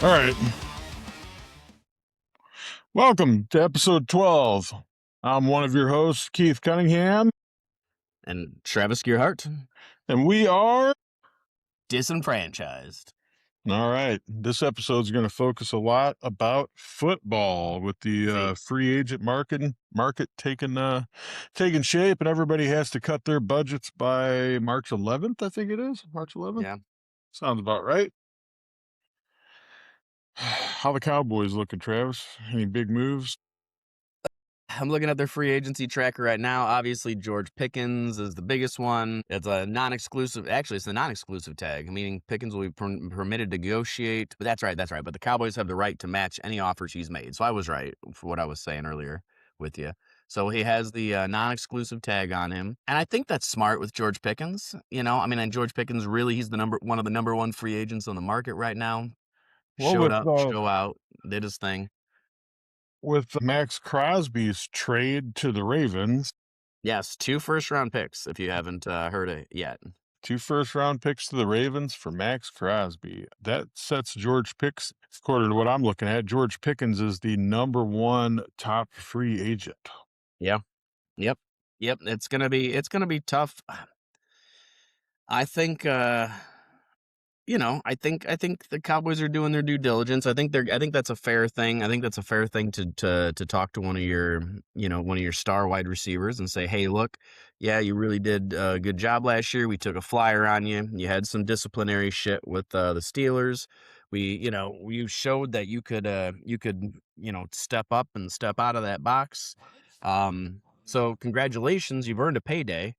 All right. Welcome to episode 12. I'm one of your hosts, Keith Cunningham. And Travis Gearhart. And we are Disenfranchised. All right. This episode is going to focus a lot about football with the free agent market taking shape, and everybody has to cut their budgets by March 11th, I think it is. March 11th? Yeah. Sounds about right. How the Cowboys looking, Travis? Any big moves? I'm looking at their free agency tracker right now. Obviously, George Pickens is the biggest one. It's a non-exclusive. Actually, it's a non-exclusive tag, meaning Pickens will be permitted to negotiate. But that's right. But the Cowboys have the right to match any offers he's made. So I was right for what I was saying earlier with you. So he has the non-exclusive tag on him. And I think that's smart with George Pickens. And George Pickens, really, he's one of the number one free agents on the market right now. Showed up, show out, did his thing. With Max Crosby's trade to the Ravens. Yes, 2 first-round picks, if you haven't heard it yet. 2 first-round picks to the Ravens for Max Crosby. That sets George Pickens, according to what I'm looking at, George Pickens is the number 1 top free agent. Yeah. Yep. It's gonna be tough. I think I think the Cowboys are doing their due diligence. I think that's a fair thing. I think that's a fair thing to talk to one of your star wide receivers and say, hey, look, yeah, you really did a good job last year. We took a flyer on you. You had some disciplinary shit with the Steelers. You showed that you could step up and step out of that box. So congratulations, you've earned a payday.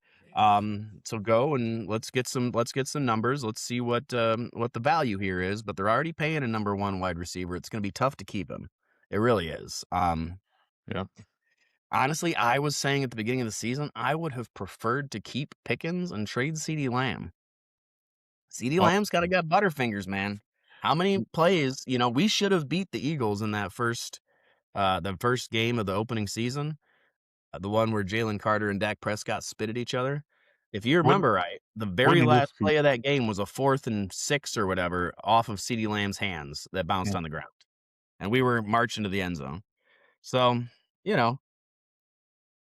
So go and let's get some numbers. Let's see what the value here is, but they're already paying a number 1 wide receiver. It's going to be tough to keep him. It really is. Yeah. Honestly, I was saying at the beginning of the season, I would have preferred to keep Pickens and trade CeeDee Lamb. CeeDee Lamb's got Butterfingers, man. How many plays, we should have beat the Eagles in that first game of the opening season. The one where Jalen Carter and Dak Prescott spit at each other. If you remember right, the very last play of that game was a 4th and 6 or whatever off of CeeDee Lamb's hands that bounced on the ground. And we were marching to the end zone. So,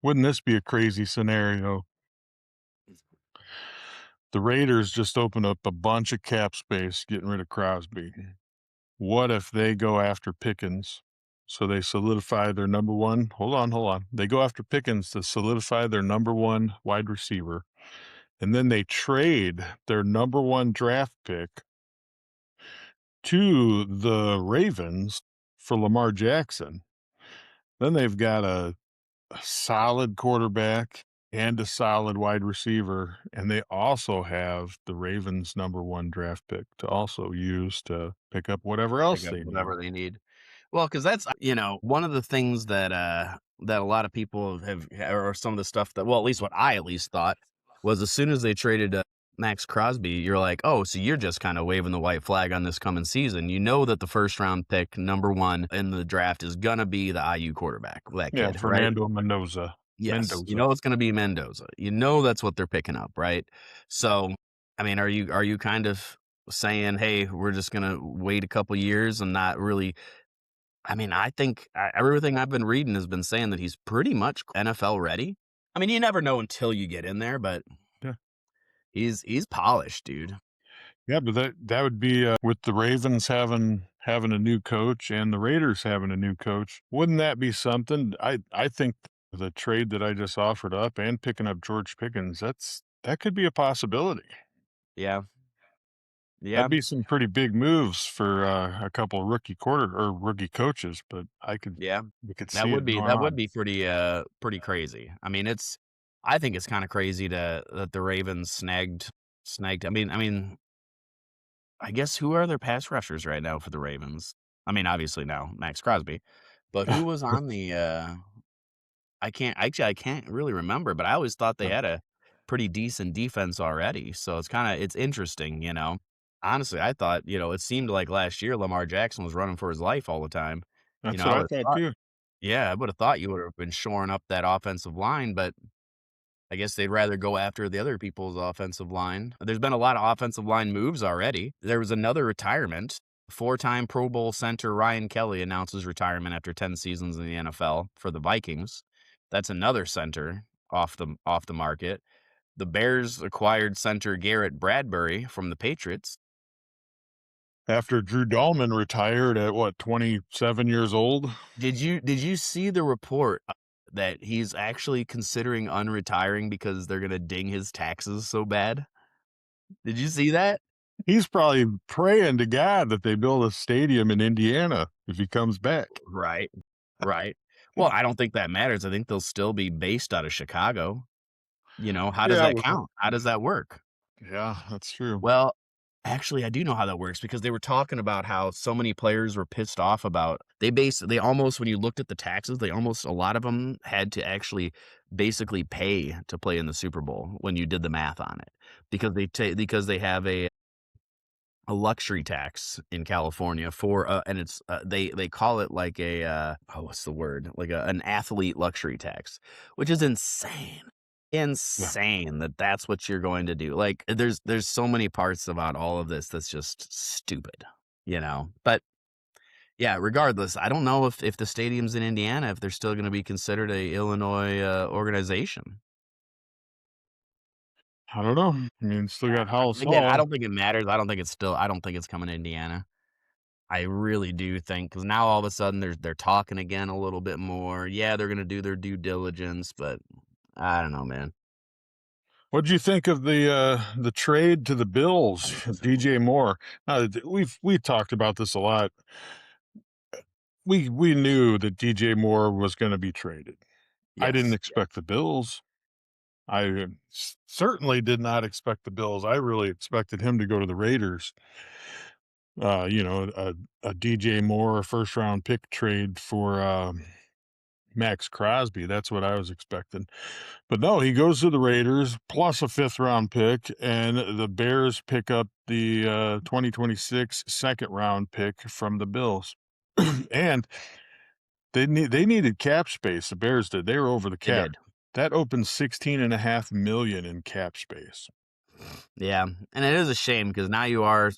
Wouldn't this be a crazy scenario? The Raiders just opened up a bunch of cap space getting rid of Crosby. What if they go after Pickens? So they solidify their number 1. Hold on. They go after Pickens to solidify their number 1 wide receiver. And then they trade their number 1 draft pick to the Ravens for Lamar Jackson. Then they've got a solid quarterback and a solid wide receiver. And they also have the Ravens' number 1 draft pick to also use to pick up whatever else they need. Well, because that's, one of the things that a lot of people have, or some of the stuff that, well, at least what I thought was as soon as they traded Max Crosby, you're like, oh, so you're just kind of waving the white flag on this coming season. You know that the first round pick, number 1 in the draft, is going to be the IU quarterback. That kid, Fernando right? Mendoza. Yes, Mendoza. You know it's going to be Mendoza. You know that's what they're picking up, right? So, are you kind of saying, hey, we're just going to wait a couple years and not really... I think everything I've been reading has been saying that he's pretty much NFL ready. You never know until you get in there, but yeah, he's polished, dude. Yeah, but that would be with the Ravens having a new coach and the Raiders having a new coach. Wouldn't that be something? I think the trade that I just offered up and picking up George Pickens, that could be a possibility. Yeah. That'd be some pretty big moves for a couple of rookie coaches, but we could see that would be pretty crazy. I think it's kind of crazy that the Ravens snagged. I guess who are their pass rushers right now for the Ravens? Obviously now Max Crosby, but who was on the? I can't really remember, but I always thought they had a pretty decent defense already. So it's interesting, Honestly, I thought, it seemed like last year Lamar Jackson was running for his life all the time. That's what I thought too. Yeah, I would have thought you would have been shoring up that offensive line, but I guess they'd rather go after the other people's offensive line. There's been a lot of offensive line moves already. There was another retirement Four-time Pro Bowl center Ryan Kelly announces retirement after 10 seasons in the NFL for the Vikings. That's another center off the market. The Bears acquired center Garrett Bradbury from the Patriots. After Drew Dahlman retired at what, 27 years old? Did you see the report that he's actually considering unretiring because they're gonna ding his taxes so bad? Did you see that? He's probably praying to God that they build a stadium in Indiana if he comes back. Right, right. Well, I don't think that matters. I think they'll still be based out of Chicago. How does Yeah, that well, count? How does that work? yeah, that's true. Well, actually, I do know how that works because they were talking about how so many players were pissed off about they almost when you looked at the taxes, they almost a lot of them had to actually basically pay to play in the Super Bowl when you did the math on it because they have a luxury tax in California for and it's they call it like a what's the word? Like an athlete luxury tax, which is insane. Yeah. Insane that that's what you're going to do. Like there's so many parts about all of this that's just stupid. But yeah, regardless, I don't know if the stadiums in Indiana if they're still going to be considered a Illinois organization. I don't know. I mean, still got House Again, I Hall. don't think it matters. I don't think it's coming to Indiana. I really do think because now all of a sudden they're talking again a little bit more. Yeah, they're gonna do their due diligence, but I don't know, man. What'd you think of the trade to the Bills, DJ Moore? We talked about this a lot. We knew that DJ Moore was going to be traded. I didn't Yes. expect the Bills. I certainly did not expect the Bills. I really expected him to go to the Raiders. A DJ Moore first round pick trade for Max Crosby. That's what I was expecting. But no, he goes to the Raiders plus a fifth round pick, and the Bears pick up the 2026 second round pick from the Bills. And they needed cap space. The Bears did. They were over the They cap. did. That opened 16.5 million in cap space. Yeah, and it is a shame because now you're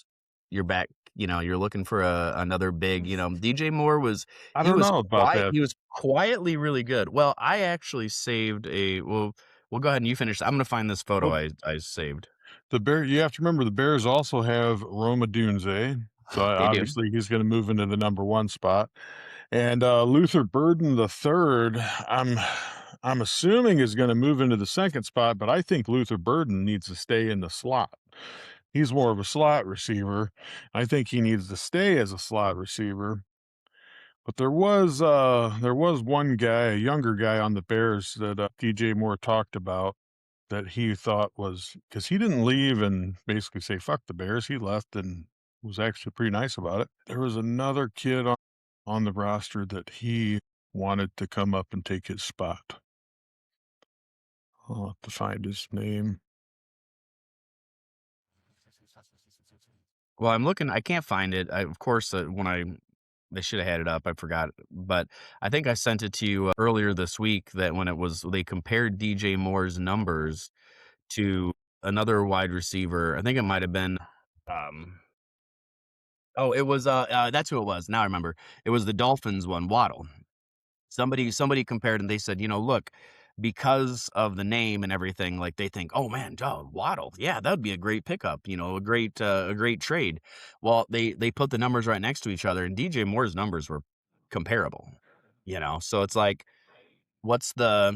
back. You're looking for another big. DJ Moore was I don't know about that. he was quietly really good. Well, I actually saved a well. Go ahead and you finish. I'm gonna find this photo Well, I saved. you have to remember the Bears also have Roma Dunze. So They do. obviously he's going to move into the number one spot. And Luther Burden the third, I'm assuming is going to move into the second spot, but I think Luther Burden needs to stay in the slot. He's more of a slot receiver. I think he needs to stay as a slot receiver. But there was one guy, a younger guy on the Bears that DJ Moore talked about that he thought was because he didn't leave and basically say fuck the Bears. He left and was actually pretty nice about it. There was another kid on the roster that he wanted to come up and take his spot. I'll have to find his name. Well, I'm looking. I can't find it. Of course, when they should have had it up. I forgot, but I think I sent it to you earlier this week. That when they compared DJ Moore's numbers to another wide receiver. I think it might have been. Um, oh, it was. That's who it was. Now I remember. It was the Dolphins one, Waddle. Somebody compared and they said, look, because of the name and everything, like they think, oh man, Waddle, yeah, that would be a great pickup, a great trade. Well, they put the numbers right next to each other, and DJ Moore's numbers were comparable. So it's like what's the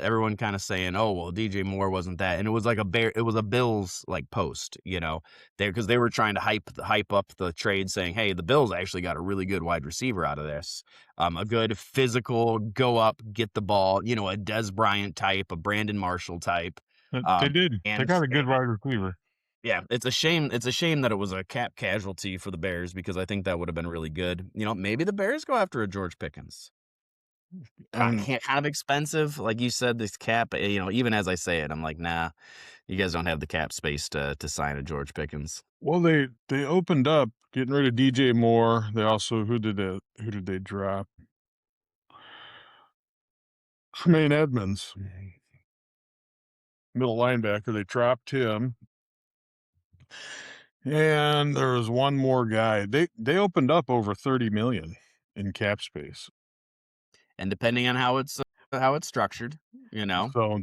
everyone kind of saying, "Oh, well, DJ Moore wasn't that." And it was a Bills like post, there because they were trying to hype up the trade saying, "Hey, the Bills actually got a really good wide receiver out of this. A good physical, go up, get the ball, a Des Bryant type, a Brandon Marshall type." They did. They And got a good wide receiver. yeah, it's a shame. It's a shame that it was a cap casualty for the Bears because I think that would have been really good. Maybe the Bears go after a George Pickens. And Kind of expensive, like you said, this cap, even as I say it, I'm like, "Nah, you guys don't have the cap space to sign a George Pickens." well, they opened up getting rid of DJ Moore. They also who did they drop? Tremaine Edmonds, middle linebacker. They dropped him. And there was one more guy. They opened up over 30 million in cap space. And depending on how it's structured, you know? So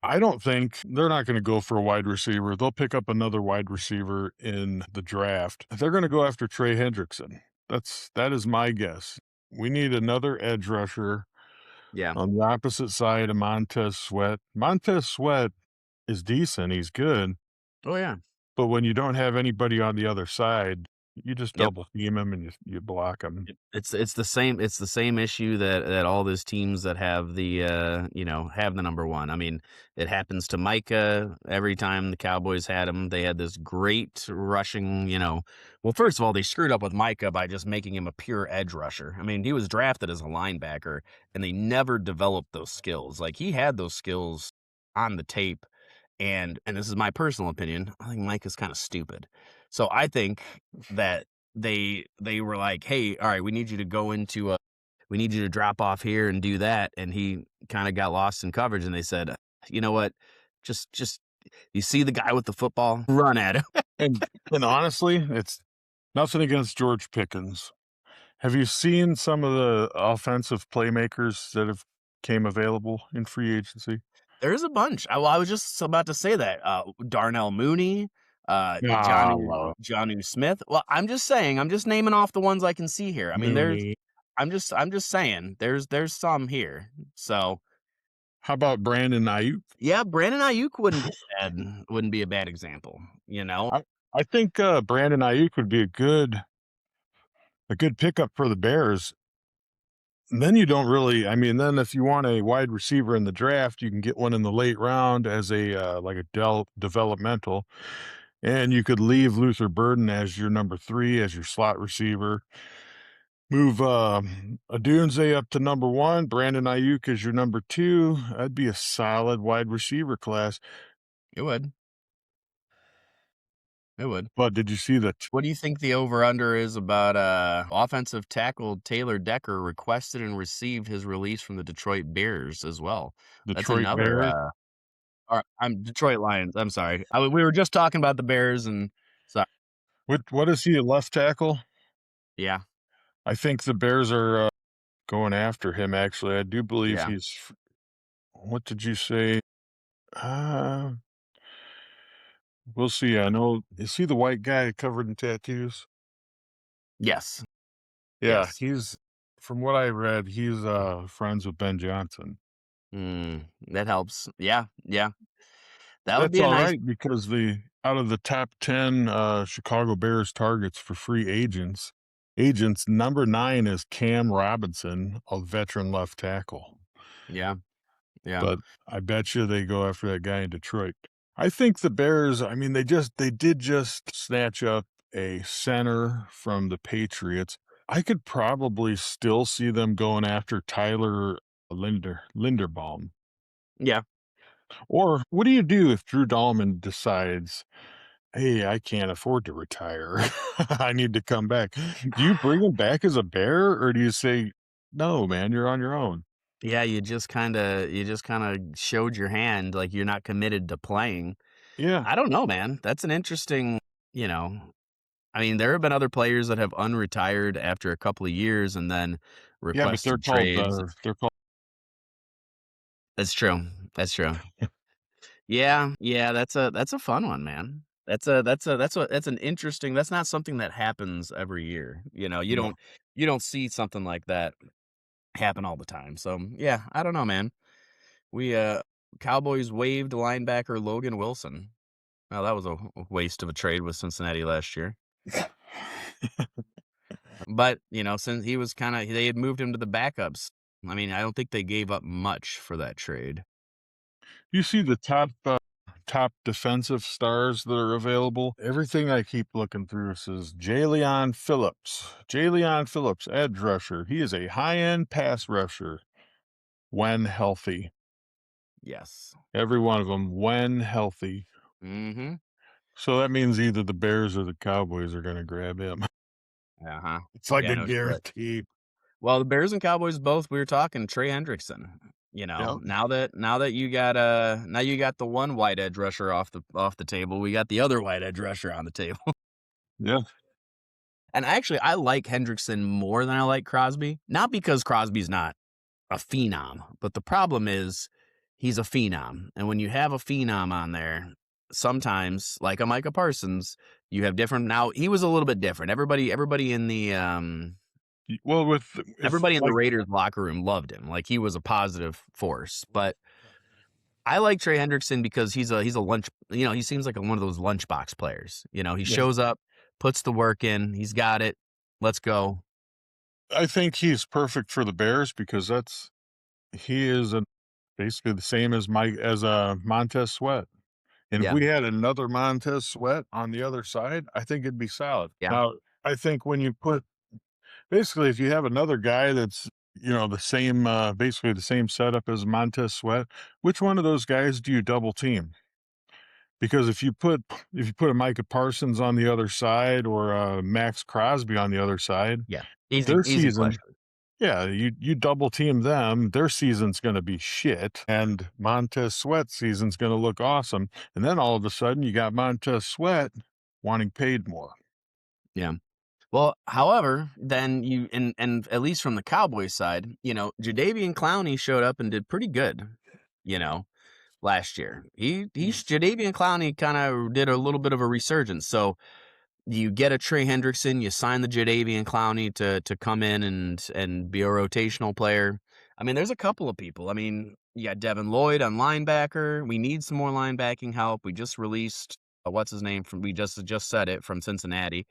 I don't think they're not going to go for a wide receiver. They'll pick up another wide receiver in the draft. They're going to go after Trey Hendrickson. That is my guess. We need another edge rusher Yeah. on the opposite side of Montez Sweat. Montez Sweat is decent. He's good. Oh, yeah. But when you don't have anybody on the other side, you just Yep. double team him and you block him. It's the same issue that all those teams that have have the number one. I mean, it happens to Micah every time the Cowboys had him. They had this great rushing, well, first of all, they screwed up with Micah by just making him a pure edge rusher. I mean, he was drafted as a linebacker and they never developed those skills. Like he had those skills on the tape. And this is my personal opinion, I think Mike is kind of stupid. So I think that they were like, "Hey, all right, we need you to go into we need you to drop off here and do that." And he kind of got lost in coverage and they said, "You know what? Just you see the guy with the football, run at him." And honestly, it's nothing against George Pickens. Have you seen some of the offensive playmakers that have came available in free agency? There's a bunch. I was just about to say that. Darnell Mooney, Ah, Johnny Smith. Well, I'm just saying, I'm just naming off the ones I can see here. I mean, Mooney. I'm just saying, there's some here. So How about Brandon Ayuk? yeah, Brandon Ayuk wouldn't be a bad example. I I think Brandon Ayuk would be a good pickup for the Bears. And then you don't really. I mean, then if you want a wide receiver in the draft, you can get one in the late round as a like a developmental, and you could leave Luther Burden as your number 3 as your slot receiver. Move Adunze up to number 1. Brandon Ayuk is your number 2. That'd be a solid wide receiver class. It would. It would. But did you see that What do you think the over under is about offensive tackle Taylor Decker requested and received his release from the Detroit Bears as well? That's Detroit another Bears? or I'm Detroit Lions. I'm sorry. We were just talking about the Bears and sorry. What is he, a left tackle? Yeah. I think the Bears are going after him. Actually, I do believe Yeah. he's. What did you say? Uh, we'll see. I know. Is he the white guy covered in tattoos? Yes. Yeah, Yes. he's. From what I read, he's friends with Ben Johnson. That helps. Yeah. Yeah. That would That's be a all nice. right because the out of the top 10 Chicago Bears targets for free agents, number 9 is Cam Robinson, a veteran left tackle. Yeah. Yeah. But I bet you they go after that guy in Detroit. I think the Bears, I mean, they did just snatch up a center from the Patriots. I could probably still see them going after Tyler Linderbaum. Yeah. Or what do you do if Drew Dahlman decides, hey, I can't afford to retire. I need to come back. Do you bring him back as a Bear or do you say, no, man, you're on your own? Yeah, you just kinda showed your hand, like, you're not committed to playing. Yeah. I don't know, man. That's an interesting, you know I mean, there have been other players that have unretired after a couple of years and then Yeah, but requested trades. they're called. That's true. That's true. Yeah, yeah, that's a fun one, man. That's an interesting that's not something that happens every year, No. you don't see something like that happen all the time. So, yeah, I don't know, man. We, Cowboys waived linebacker Logan Wilson. Oh, that was a waste of a trade with Cincinnati last year. But, since he was they had moved him to the backups. I mean, I don't think they gave up much for that trade. You see the top defensive stars that are available. Everything I keep looking through says Jalen Phillips. Jalen Phillips, edge rusher. He is a high-end pass rusher when healthy. Yes. Every one of them when healthy. Mhm. So that means either the Bears or the Cowboys are going to grab him. Uh-huh. It's like Yeah, a no shit. guarantee. Well, the Bears and Cowboys both, we were talking Trey Hendrickson. Yeah. Now that you got now you got the one white edge rusher off the table, we got the other white edge rusher on the table. Yeah. And actually, I like Hendrickson more than I like Crosby, not because Crosby's not a phenom, but the problem is he's a phenom. And when you have a phenom on there, sometimes, like a Micah Parsons, you have different. Now he was a little bit different. Everybody in the Well, if everybody in the like Raiders locker room loved him. Like he was a positive force. But I like Trey Hendrickson because he's a lunch. He seems like one of those lunchbox players. He yeah, shows up, puts the work in, he's got it. Let's go. I think he's perfect for the Bears because he is basically the same as Montez Sweat. And if Yeah, we had another Montez Sweat on the other side, I think it'd be solid. yeah, Now, I think when you put basically if you have another guy that's the same basically the same setup as Montez Sweat, which one of those guys do you double team? Because if you put a Micah Parsons on the other side or Max Crosby on the other side, yeah. Easy, their easy season, question. yeah, you double team them, their season's going to be shit, and Montez Sweat's season's going to look awesome. And then all of a sudden, you got Montez Sweat wanting paid more. Yeah. Well, however, then and at least from the Cowboys side, Jadeveon Clowney showed up and did pretty good, you know, last year. Jadeveon Clowney kind of did a little bit of a resurgence. So you get a Trey Hendrickson, you sign the Jadeveon Clowney to come in and be a rotational player. I mean, there's a couple of people. I mean, you got Devin Lloyd on linebacker. We need some more linebacking help. We just released what's his name we just said it from Cincinnati.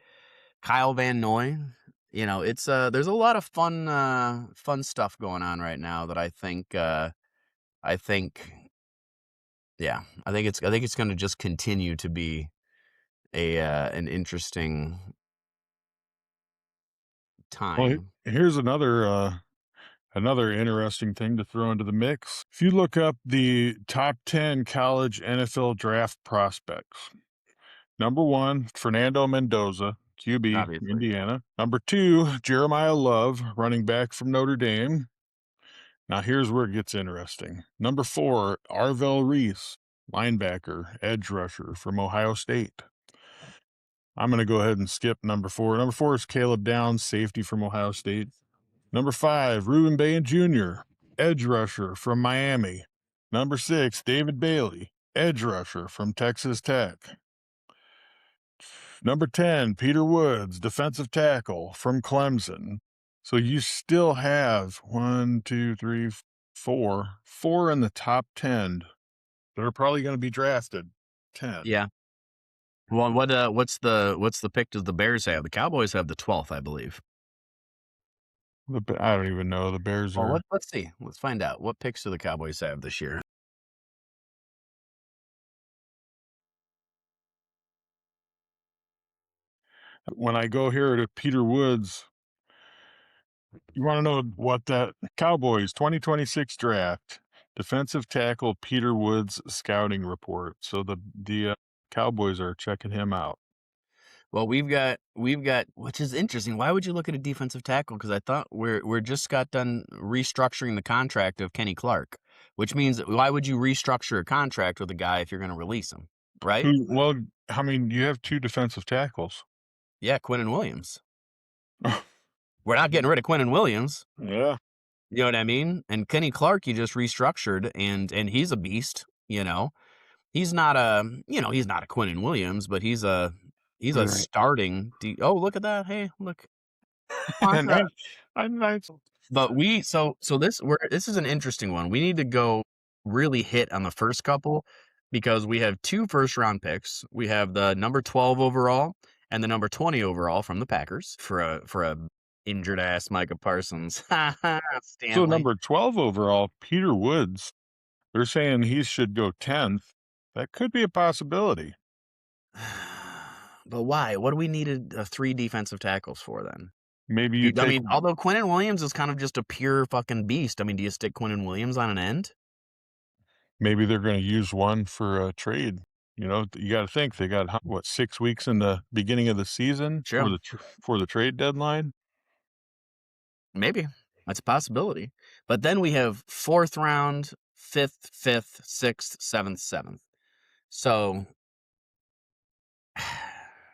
Kyle Van Noy. It's there's a lot of fun stuff going on right now that I think yeah, I think it's going to just continue to be an interesting Well, time. here's another interesting thing to throw into the mix. If you look up the top 10 college NFL draft prospects, number 1, Fernando Mendoza, QB, Obviously. Indiana. Number 2, Jeremiah Love, running back from Notre Dame. Now here's where it gets interesting. Number 4, Arvell Reese, linebacker, edge rusher from Ohio State. I'm going to go ahead and skip number 4. Number 4 is Caleb Downs, safety from Ohio State. Number 5, Ruben Bain Jr., edge rusher from Miami. Number 6, David Bailey, edge rusher from Texas Tech. Number 10, Peter Woods, defensive tackle from Clemson. So you still have 1, 2, 3, 4 in the top 10 that are probably going to be drafted. 10. Yeah. Well, what's the pick does the Bears have? The Cowboys have the 12th, I believe. I don't even know. The Bears Well, are. let's see. Let's find out. What picks do the Cowboys have this year? When I go here to Peter Woods, you want to know what that Cowboys 2026 draft defensive tackle Peter Woods scouting report. So the Cowboys are checking him out. Well, we've got which is interesting. Why would you look at a defensive tackle? Because I thought we're just got done restructuring the contract of Kenny Clark, which means why would you restructure a contract with a guy if you're going to release him, right? Well, I mean, you have 2 defensive tackles. Yeah, Quinnen Williams. We're not getting rid of Quinnen Williams. Yeah. You know what I mean? And Kenny Clark, you just restructured, and he's a beast. He's not he's not a Quinnen Williams, but he's a Right. starting. Oh, look at that! Hey, look. And I But this is an interesting one. We need to go really hit on the first couple because we have 2 first-round picks. We have the number 12 overall and the number 20 overall from the Packers for a injured ass Micah Parsons. so Stanley. number 12 overall, Peter Woods. They're saying he should go 10th. That could be a possibility. But why? What do we need 3 defensive tackles for then? Maybe you I take mean, although Quinnen Williams is kind of just a pure fucking beast. I mean, do you stick Quinnen Williams on an end? maybe they're going to use one for a trade. You got to think they got 6 weeks in the beginning of the season Sure. for the trade deadline. Maybe. That's a possibility. But then we have 4th round, 5th, 6th, 7th, 7th. So,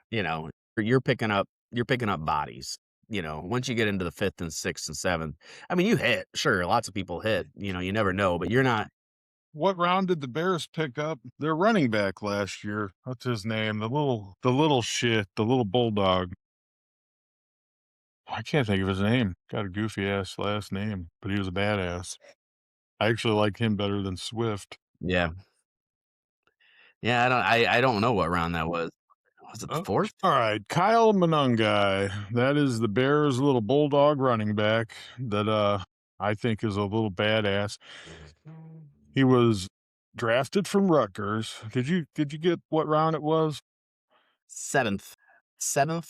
you know, you're picking up bodies. Once you get into the 5th and 6th and 7th, I mean, you hit. Sure, lots of people hit. You never know, but you're not. What round did the Bears pick up their running back last year? What's his name? The little shit, the little bulldog. I can't think of his name. Got a goofy ass last name, but he was a badass. I actually like him better than Swift. Yeah, yeah. I don't know what round that was. Was it the Oh, 4th? all right, Kyle Monangai. That is the Bears' little bulldog running back that I think is a little badass. He was drafted from Rutgers. Did you get what round it was? 7th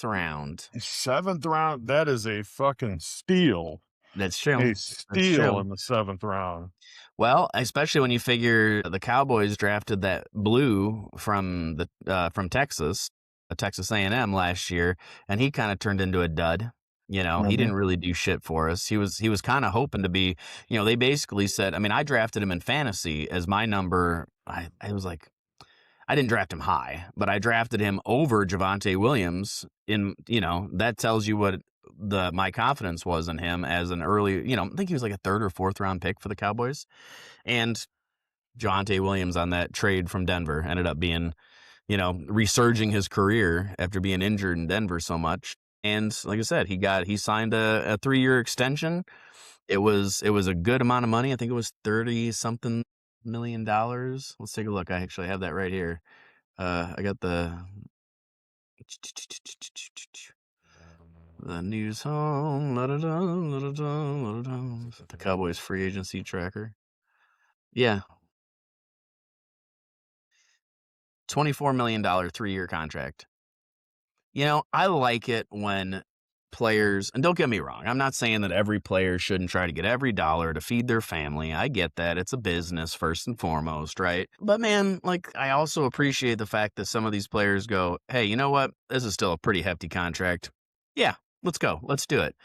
round. Seventh round. That is a fucking steal. That's true. A That's steal true. in the seventh round. Well, especially when you figure the Cowboys drafted that blue from Texas, Texas A&M last year, and he kind of turned into a dud. He Mhm. didn't really do shit for us. He was kind of hoping to be. They basically said. I mean, I drafted him in fantasy as my number. I was like, I didn't draft him high, but I drafted him over Javonte Williams. That tells you what my confidence was in him as an early. I think he was like a 3rd or 4th round pick for the Cowboys. And Javonte Williams on that trade from Denver ended up being, resurging his career after being injured in Denver so much. And like I said, he signed a 3-year extension. It was a good amount of money. I think it was 30 something $1 million. Let's take a look. I actually have that right here. I got the news home. The Cowboys free agency tracker. Yeah, $24 million 3-year contract. I like it when players, and don't get me wrong, I'm not saying that every player shouldn't try to get every dollar to feed their family. I get that. It's a business first and foremost, right? But man, like, I also appreciate the fact that some of these players go, hey, you know what? This is still a pretty hefty contract. Yeah, let's go. Let's do it.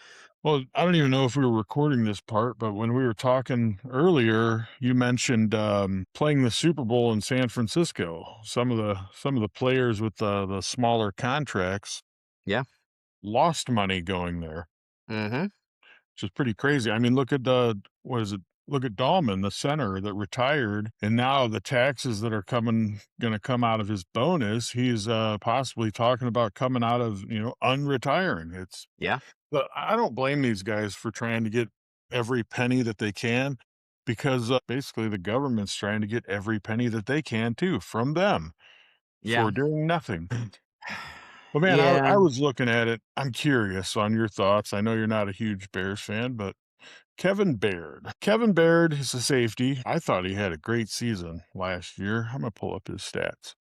Well, I don't even know if we were recording this part, but when we were talking earlier, you mentioned playing the Super Bowl in San Francisco. Some of the players with the smaller contracts Yeah. lost money going there, Mm-hmm. which is pretty crazy. I mean, look at what is it? Look at Dahlman, the center that retired, and now the taxes that are going to come out of his bonus, he's possibly talking about coming out of unretiring. Yeah. But I don't blame these guys for trying to get every penny that they can because basically the government's trying to get every penny that they can too from them Yeah. for doing nothing. But man, Yeah. I was looking at it. I'm curious on your thoughts. I know you're not a huge Bears fan, but Kevin Baird. Kevin Baird is a safety. I thought he had a great season last year. I'm going to pull up his stats.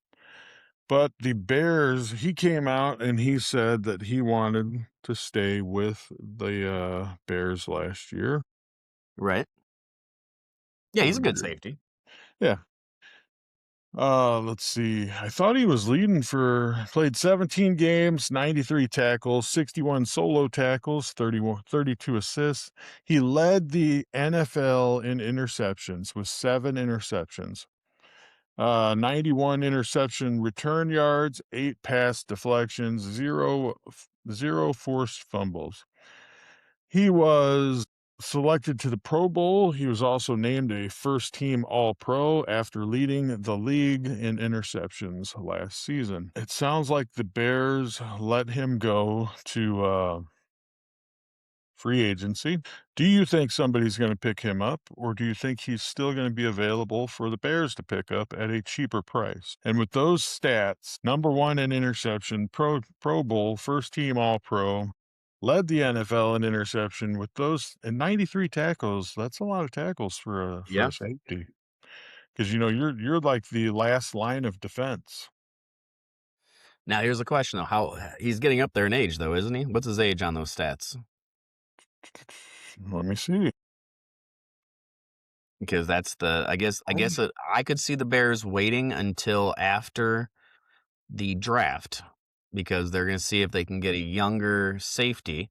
But the Bears, he came out and he said that he wanted to stay with the Bears last year. Right. Yeah, he's a Kevin good Baird. safety. Yeah. Let's see. I thought he was leading played 17 games, 93 tackles, 61 solo tackles, 32 assists. He led the NFL in interceptions with 7 interceptions. 91 interception return yards, 8 pass deflections, zero forced fumbles. He was selected to the Pro Bowl. He was also named a first team All Pro after leading the league in interceptions last season. It sounds like the Bears let him go to free agency. Do you think somebody's going to pick him up, or do you think he's still going to be available for the Bears to pick up at a cheaper price? And with those stats, number 1 in interception, Pro Bowl, first team All Pro, led the NFL in interception with those and 93 tackles. That's a lot of tackles for Yeah. a safety. Because you're like the last line of defense. Now here's the question though. How he's getting up there in age though, isn't he? What's his age on those stats? Let me see. Because that's I could see the Bears waiting until after the draft because they're going to see if they can get a younger safety,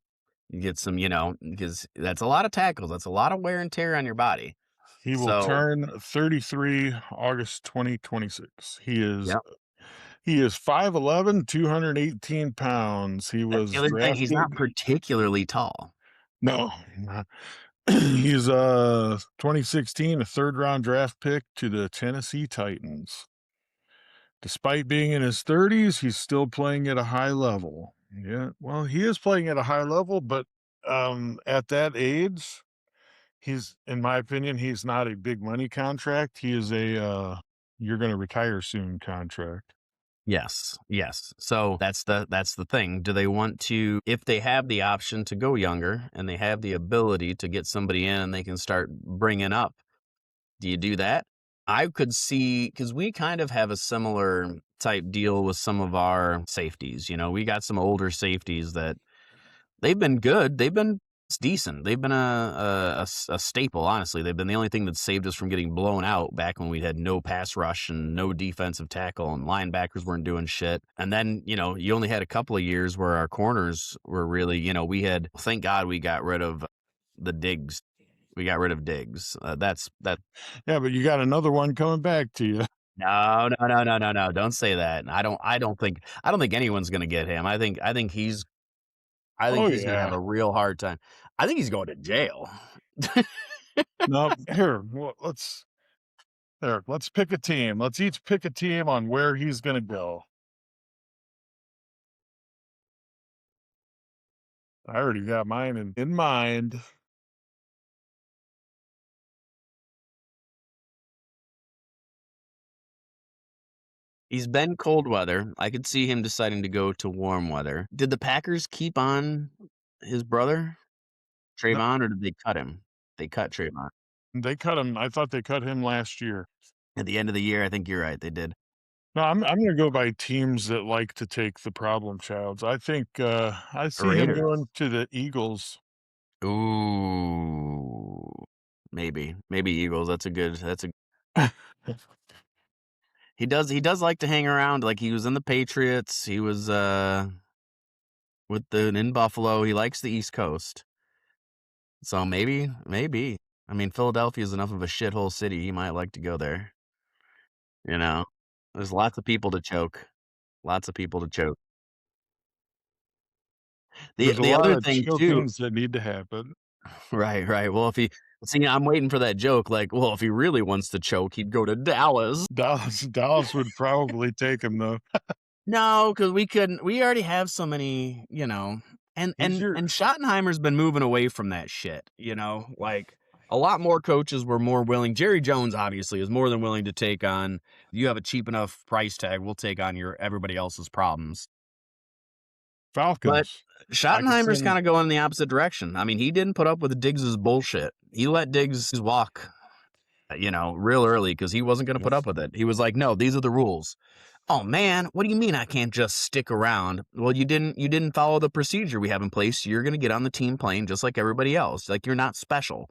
get some, because that's a lot of tackles. That's a lot of wear and tear on your body. He will So, turn 33 August 2026. yep. He is 5'11", 218 pounds. He That's the was other thing. He's not drafted. particularly tall. No, not. He's 2016, a third round draft pick to the Tennessee Titans. Despite being in his 30s, he's still playing at a high level. Yeah, well, he is playing at a high level, but at that age, he's, in my opinion, he's not a big money contract. He is a you're going to retire soon contract. Yes, yes. So that's the thing. Do they want to, if they have the option to go younger and they have the ability to get somebody in and they can start bringing up, do you do that? I could see, because we kind of have a similar type deal with some of our safeties. We got some older safeties that they've been good. They've been decent. They've been a staple, honestly. They've been the only thing that saved us from getting blown out back when we had no pass rush and no defensive tackle and linebackers weren't doing shit. And then, you only had a couple of years where our corners were really, thank God we got rid of the Diggs. We got rid of Diggs. That's that. Yeah, but you got another one coming back to you. No, no, no, no, no, no. Don't say that. I don't think anyone's going to get him. I think Oh he's gonna have yeah. a real hard time. I think he's going to jail. No, here, well, let's pick a team. Let's each pick a team on where he's going to go. I already got mine in mind. He's been cold weather. I could see him deciding to go to warm weather. Did the Packers keep on his brother, No, Trayvon, or did they cut him? They cut Trayvon. they cut him. I thought they cut him last year. At the end of the year, I think you're right, they did. No, I'm gonna go by teams that like to take the problem childs. I think I The see him Raiders. going to the Eagles. Ooh. Maybe Eagles. He does like to hang around. Like, he was in the Patriots. He was in Buffalo. He likes the East Coast. So maybe. I mean, Philadelphia is enough of a shithole city. He might like to go there. You know, there's lots of people to choke. Lots of people to choke. The There's a the lot other of thing too, chokings that need to happen. right, right. Well, I'm waiting for that joke. Like, well, if he really wants to choke, he'd go to Dallas. Dallas would probably take him though. No, because we couldn't. We already have so many, and He's and your and Schottenheimer's been moving away from that shit. Like, a lot more coaches were more willing. Jerry Jones obviously is more than willing to take on. You have a cheap enough price tag, we'll take on everybody else's problems. But Falcons. I could see Schottenheimer's him. kind of going in the opposite direction. I mean, he didn't put up with Diggs's bullshit. He let Diggs walk, real early, because he wasn't going to put Yep. up with it. He was like, "No, these are the rules." Oh man, what do you mean I can't just stick around? Well, you didn't follow the procedure we have in place. You're going to get on the team plane just like everybody else. Like, you're not special.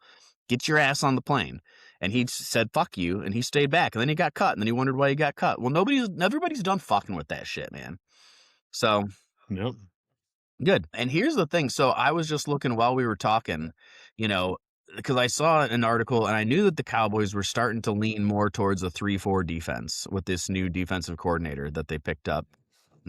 Get your ass on the plane. And he said, "Fuck you," and he stayed back. And then he got cut, and then he wondered why he got cut. Well, everybody's done fucking with that shit, man. So, Yep. good. And here's the thing. So I was just looking while we were talking, you know, because I saw an article and I knew that the Cowboys were starting to lean more towards a 3-4 defense with this new defensive coordinator that they picked up.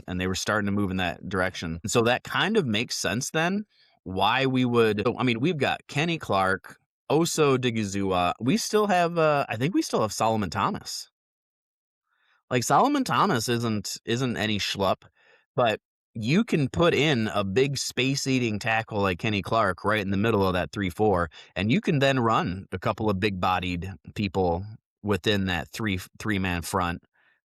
And they were starting to move in that direction. And so that kind of makes sense then why we would. I mean, we've got Kenny Clark, Oso Digizua. We still have, I think we still have Solomon Thomas. Like, Solomon Thomas isn't any schlup, but you can put in a big space-eating tackle like Kenny Clark right in the middle of that 3-4, and you can then run a couple of big-bodied people within that three-man front.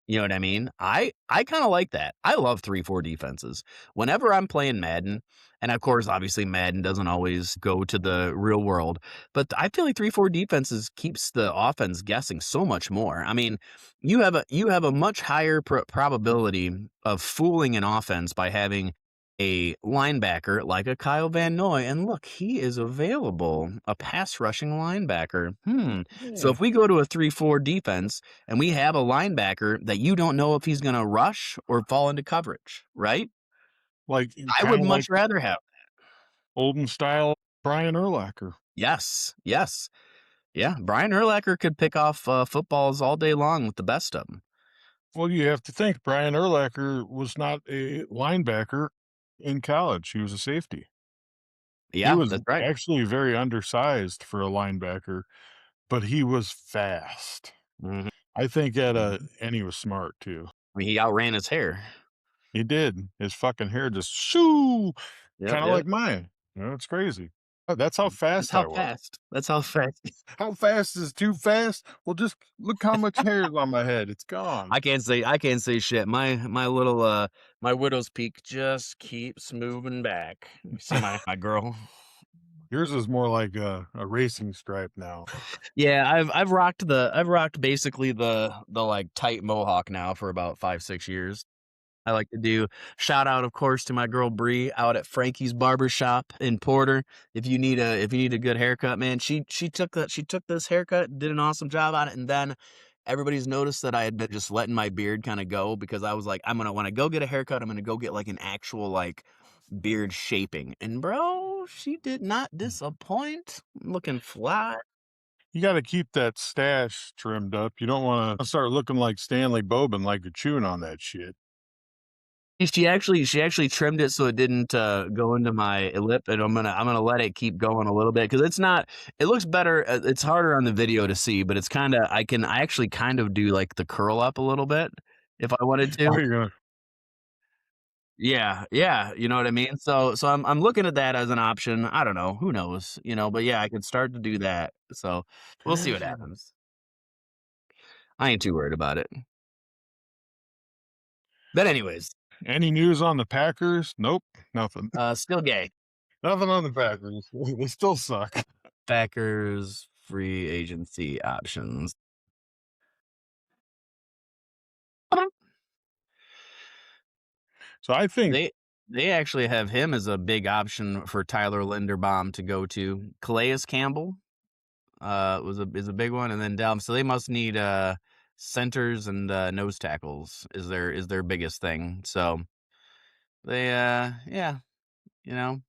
You know what I mean? I kind of like that. I love 3-4 defenses. Whenever I'm playing Madden, and of course, obviously, Madden doesn't always go to the real world, but I feel like 3-4 defenses keeps the offense guessing so much more. I mean, you have a much higher probability of fooling an offense by having a linebacker like a Kyle Van Noy, and look, he is available, a pass rushing linebacker. So Yeah. if we go to a 3-4 defense and we have a linebacker that you don't know if he's going to rush or fall into coverage, right? Like I would kind of much rather have. Olden style Brian Urlacher. Yes, yes. Yeah, Brian Urlacher could pick off, footballs all day long with the best of them. Well, you have to think Brian Urlacher was not a linebacker in college. He was a safety. He Yeah, was that's right. actually very undersized for a linebacker, but he was fast. Mhm, I think mhm. and he was smart too. I mean, he outran his hair. He did. His fucking hair just shoo, Yep, kind of yep. like mine. It's crazy. That's how That's fast how I was. fast. That's how fast. How fast is too fast? Well, just look how much hair is on my head. It's gone. I can't say shit. My little, my widow's peak just keeps moving back. You see my girl? Yours is more like a racing stripe now. Yeah, I've rocked basically the, like, tight mohawk now for about 5, 6 years. I like to do shout out, of course, to my girl Bree out at Frankie's Barber Shop in Porter. If you need a good haircut, man, she took this haircut, did an awesome job on it, and then everybody's noticed that I had been just letting my beard kinda go because I was like, "I'm gonna when I go get a haircut, I'm gonna go get, like, an actual, like, beard shaping." And bro, she did not disappoint. Looking fly. You got to keep that stash trimmed up. You don't want to start looking like Stanley Bobin, like you're chewing on that shit. She actually trimmed it so it didn't, go into my lip, and I'm gonna let it keep going a little bit because it's not it looks better, it's harder on the video to see, but it's kinda I actually kind of do, like, the curl up a little bit if I wanted Oh, to. you're gonna. Yeah, yeah, you know what I mean? So I'm looking at that as an option. I don't know, who knows, but yeah, I could start to do that, so we'll see what happens. I ain't too worried about it. But anyways, Any news on the Packers? Nope, nothing. still gay. Nothing on the Packers. They still suck. Packers free agency options. So I think They they actually have him as a big option for Tyler Linderbaum to go to. Calais Campbell, is a big one, and then down so they must need, centers and, nose tackles is their biggest thing. So they, yeah, you know,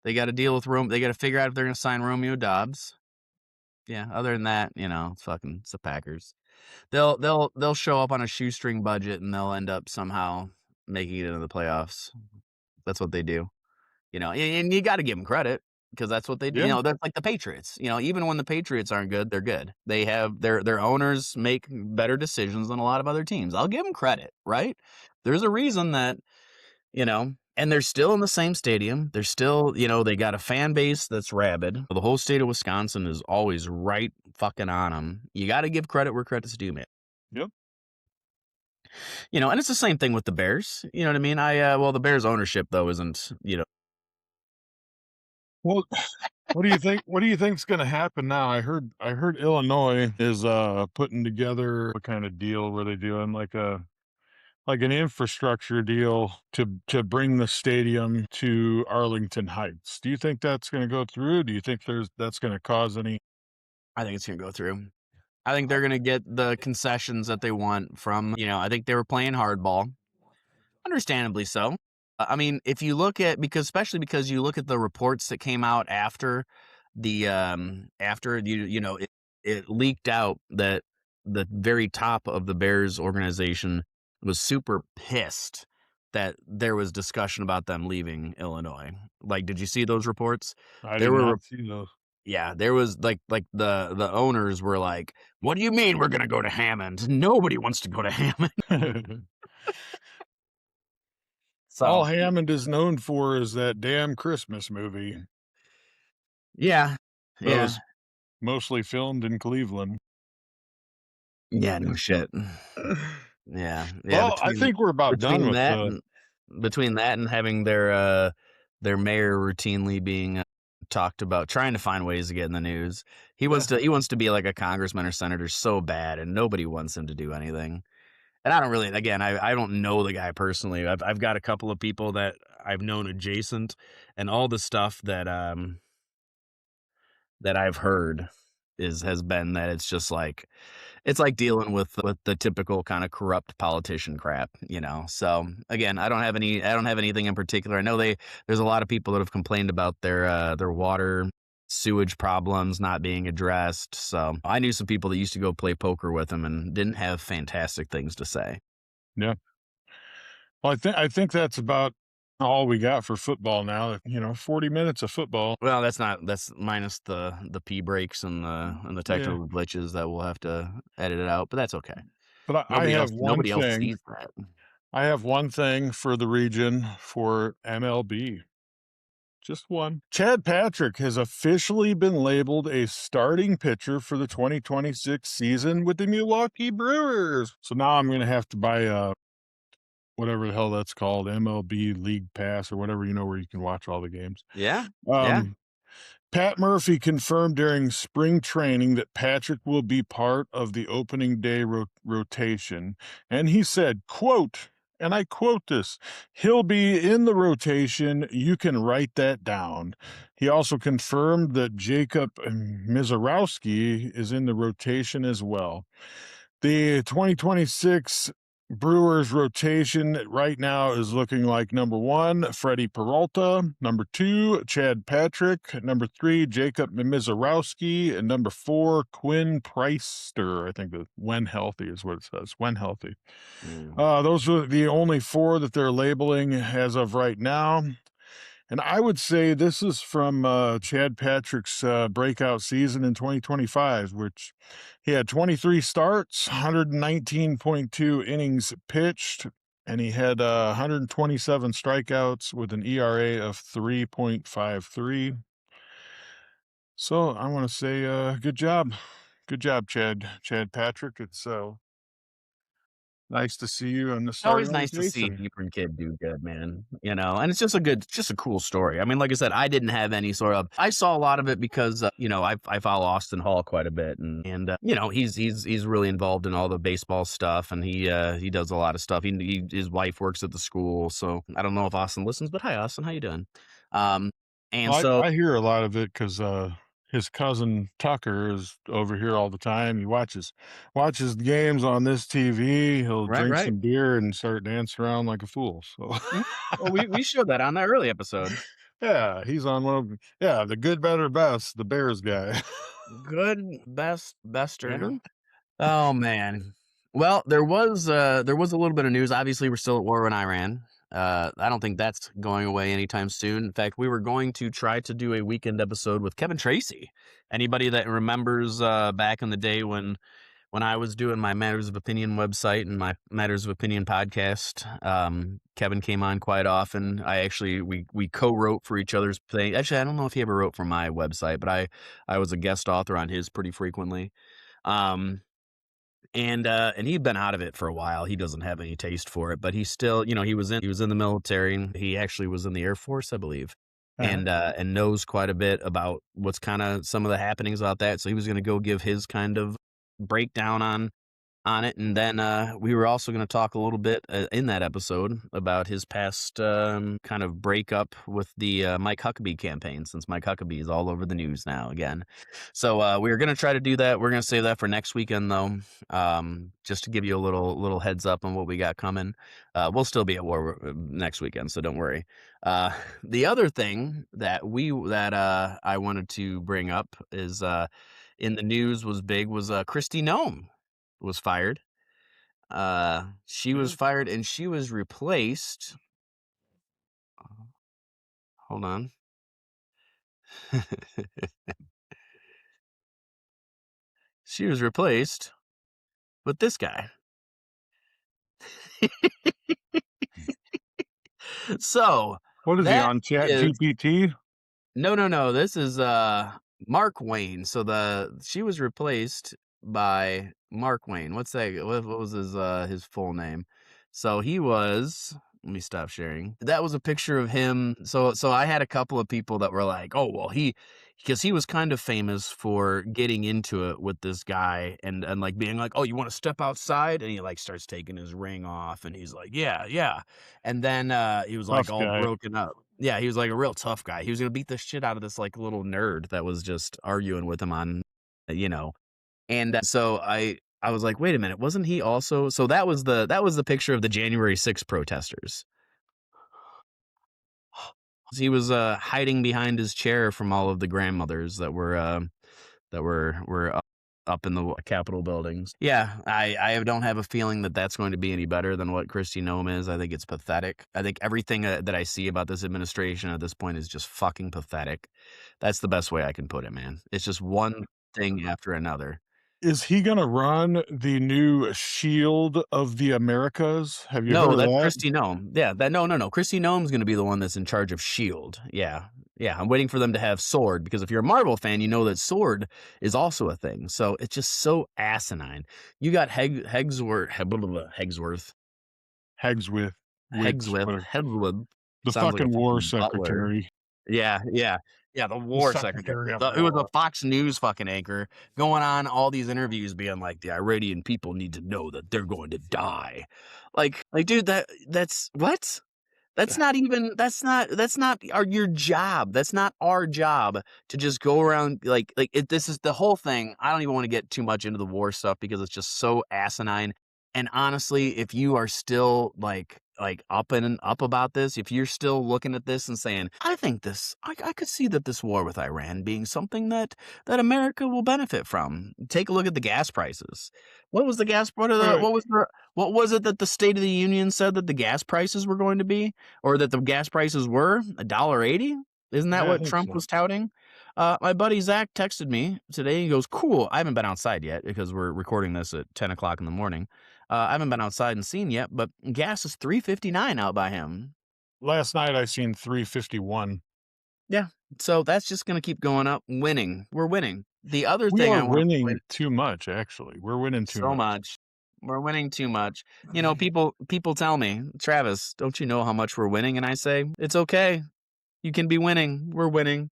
they gotta deal with they gotta figure out if they're gonna sign Romeo Dobbs. Yeah, other than that, it's the Packers. They'll show up on a shoestring budget, and they'll end up somehow making it into the playoffs. That's what they do. And you gotta give them credit because that's what they do. yeah, That's like the Patriots. Even when the Patriots aren't good, they're good. They have their owners make better decisions than a lot of other teams. I'll give them credit, right? There's a reason that, and they're still in the same stadium. They're still, they got a fan base that's rabid. The whole state of Wisconsin is always right fucking on them. You got to give credit where credit's due, man. yep. And it's the same thing with the Bears. You know what I mean? Well, the Bears ownership though isn't, Well, what do you think? What do you think's going to happen now? I heard Illinois is putting together a kind of deal where they doing like an infrastructure deal to bring the stadium to Arlington Heights. Do you think that's going to go through? Do you think that's going to cause any? I think it's gonna go through. I think they're gonna get the concessions that they want from, I think they were playing hardball, understandably so. I mean, if you look at especially because you look at the reports that came out after it leaked out that the very top of the Bears organization was super pissed that there was discussion about them leaving Illinois. Like, did you see those reports? I There did were not see those. Yeah, there was like the owners were like, "What do you mean we're gonna go to Hammond? Nobody wants to go to Hammond." All So, Hammond is known for is that damn Christmas movie yeah, that yeah, was mostly filmed in Cleveland. yeah, no shit. Yeah, yeah, Well, I think we're about done between with that the. and between that and having their mayor routinely being, talked about trying to find ways to get in the news. He wants to be like a congressman or senator so bad, and nobody wants him to do anything. And I don't really again, I don't know the guy personally. I've got a couple of people that I've known adjacent and all the stuff that I've heard. has been that it's like dealing with the typical kind of corrupt politician crap, you know. So again, I don't have anything in particular. I know there's a lot of people that have complained about their water sewage problems not being addressed. So I knew some people that used to go play poker with him and didn't have fantastic things to say. Yeah. Well, I think that's about all we got for football now. 40 minutes of football. Well, that's minus the pee breaks and the Yeah. technical glitches that we'll have to edit it out, but that's okay. But Nobody else sees that. I have one thing for the region for MLB. Just one. Chad Patrick has officially been labeled a starting pitcher for the 2026 season with the Milwaukee Brewers. So now I'm going to have to buy whatever the hell that's called, MLB League Pass or whatever, where you can watch all the games. Yeah. Yeah. Um, Pat Murphy confirmed during spring training that Patrick will be part of the opening day rotation. And he said, quote, and I quote this, he'll be in the rotation. You can write that down. He also confirmed that Jacob Mizorowski is in the rotation as well. The 2026 Brewers rotation right now is looking like number 1, Freddie Peralta, number 2, Chad Patrick, number 3, Jacob Mizorowski, and number 4, Quinn Preister. I think that when healthy is what it says. When healthy. Those are the only 4 that they're labeling as of right now. And I would say this is from Chad Patrick's breakout season in 2025, which he had 23 starts, 119.2 innings pitched, and he had 127 strikeouts with an ERA of 3.53. So I want to say good job. Good job, Chad Patrick. It's nice to see you on the starting Always nice to see a rotation. Hebron kid do good, man, you know, and it's just a cool story. I mean, like I said, I didn't have any I saw a lot of it because, I follow Austin Hall quite a bit and he's really involved in all the baseball stuff and he does a lot of stuff. His wife works at the school. So I don't know if Austin listens, but hi, Austin, how you doing? Um, and Well, so, I hear a lot of it because his cousin Tucker is over here all the time. He watches games on this TV. He'll right, drink right. some beer and start dancing around like a fool. So, Mm. Well, we showed that on that early episode. yeah, he's on the good, better, best, the Bears guy. Good, bester. Yeah. Oh, man. Well, there was a little bit of news. Obviously, we're still at war with Iran. I don't think that's going away anytime soon. In fact, we were going to try to do a weekend episode with Kevin Tracy. Anybody that remembers back in the day when I was doing my Matters of Opinion website and my Matters of Opinion podcast, Kevin came on quite often. We co-wrote for each other's thing. Actually, I don't know if he ever wrote for my website, but I was a guest author on his pretty frequently. Um, and he'd been out of it for a while. He doesn't have any taste for it, but he still, he was in the military. And he actually was in the Air Force, I believe, Uh-huh. and knows quite a bit about what's kind of some of the happenings about that. So he was going to go give his kind of breakdown on it, and then we were also going to talk a little bit in that episode about his past kind of breakup with the Mike Huckabee campaign, since Mike Huckabee is all over the news now again. So we were going to try to do that. We're going to save that for next weekend, though, just to give you a little heads up on what we got coming. We'll still be at war next weekend, so don't worry. The other thing that I wanted to bring up is in the news was Christy Nome was fired. She was Yes. fired and she was replaced. Hold on. She was replaced with this guy. So What is he that on Chat is GPT? no. This is Mark Wayne. So she was replaced by Mark Wayne. What's that? What was his full name? So he was. Let me stop sharing. That was a picture of him. So I had a couple of people that were like, "Oh, well, because he was kind of famous for getting into it with this guy and like being like, 'Oh, you want to step outside?' And he like starts taking his ring off and he's like, 'Yeah, yeah.' And then he was like Tough all guy. broken up. Yeah, he was like a real tough guy. He was gonna beat the shit out of this like little nerd that was just arguing with him you know. And so I was like, wait a minute, wasn't he also? So that was the picture of the January 6th protesters. He was hiding behind his chair from all of the grandmothers that were up in the Capitol buildings. Yeah, I don't have a feeling that that's going to be any better than what Kristi Noem is. I think it's pathetic. I think everything that I see about this administration at this point is just fucking pathetic. That's the best way I can put it, man. It's just one thing after another. Is he gonna run the new Shield of the Americas? Have you heard No, of that's that? Kristi Noem. Yeah, no. Kristi Noem's gonna be the one that's in charge of SHIELD. Yeah. Yeah, I'm waiting for them to have Sword, because if you're a Marvel fan, you know that Sword is also a thing. So it's just so asinine. You got Hegsworth, Hegswith, Witz, whatever. Hegsworth. The Sounds like a fucking war fucking butler. secretary. Yeah, yeah. Yeah, the The war secretary. secretary of It was a war. Fox News fucking anchor going on all these interviews being like, the Iranian people need to know that they're going to die. Like, dude, that's what? That's not your job. That's not our job to just go around this is the whole thing. I don't even want to get too much into the war stuff because it's just so asinine. And honestly, if you are still like up and up about this, if you're still looking at this and saying, I think I could see that this war with Iran being something that America will benefit from. Take a look at the gas prices. What was the gas? Right. What was it that the State of the Union said that the gas prices were going to be, or that the gas prices were $1.80? Isn't that Yeah, I what think Trump so. was touting? My buddy Zach texted me today. He goes, "Cool. I haven't been outside yet because we're recording this at 10 o'clock in the morning. I haven't been outside and seen yet, but gas is $3.59 out by him." Last night I seen 351. Yeah. So that's just going to keep going up. Winning. We're winning. The other We thing are I want to winning point too much, actually. We're winning too so much. much. We're winning too much. People tell me, Travis, don't you know how much we're winning? And I say, it's okay. You can be winning. We're winning.